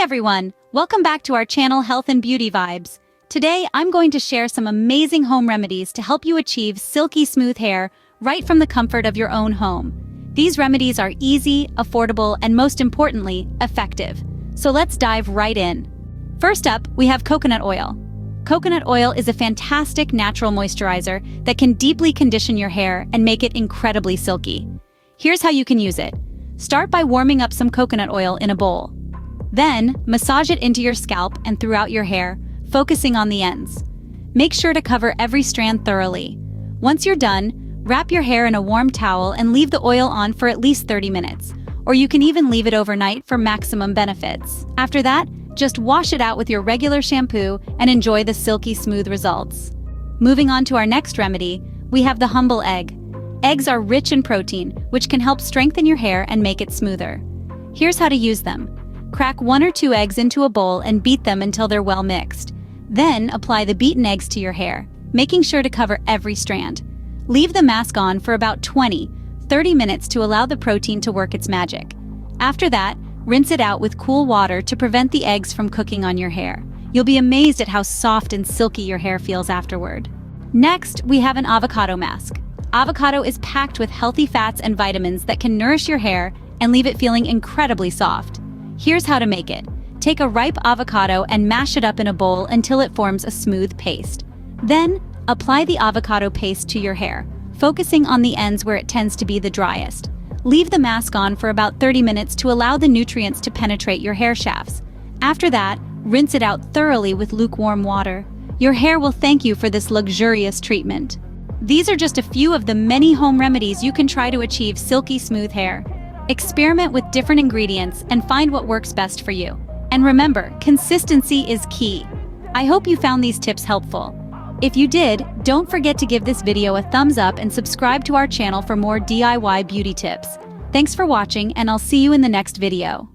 everyone! Welcome back to our channel Health and Beauty Vibes. Today, I'm going to share some amazing home remedies to help you achieve silky smooth hair right from the comfort of your own home. These remedies are easy, affordable, and most importantly, effective. So let's dive right in. First up, we have coconut oil. Coconut oil is a fantastic natural moisturizer that can deeply condition your hair and make it incredibly silky. Here's how you can use it. Start by warming up some coconut oil in a bowl. Then, massage it into your scalp and throughout your hair, focusing on the ends. Make sure to cover every strand thoroughly. Once you're done, wrap your hair in a warm towel and leave the oil on for at least 30 minutes, or you can even leave it overnight for maximum benefits. After that, just wash it out with your regular shampoo and enjoy the silky smooth results. Moving on to our next remedy, we have the humble egg. Eggs are rich in protein, which can help strengthen your hair and make it smoother. Here's how to use them. Crack 1 or 2 eggs into a bowl and beat them until they're well mixed. Then apply the beaten eggs to your hair, making sure to cover every strand. Leave the mask on for about 20-30 minutes to allow the protein to work its magic. After that, rinse it out with cool water to prevent the eggs from cooking on your hair. You'll be amazed at how soft and silky your hair feels afterward. Next, we have an avocado mask. Avocado is packed with healthy fats and vitamins that can nourish your hair and leave it feeling incredibly soft. Here's how to make it. Take a ripe avocado and mash it up in a bowl until it forms a smooth paste. Then, apply the avocado paste to your hair, focusing on the ends where it tends to be the driest. Leave the mask on for about 30 minutes to allow the nutrients to penetrate your hair shafts. After that, rinse it out thoroughly with lukewarm water. Your hair will thank you for this luxurious treatment. These are just a few of the many home remedies you can try to achieve silky smooth hair. Experiment with different ingredients and find what works best for you. And remember, consistency is key. I hope you found these tips helpful. If you did, don't forget to give this video a thumbs up and subscribe to our channel for more DIY beauty tips. Thanks for watching, and I'll see you in the next video.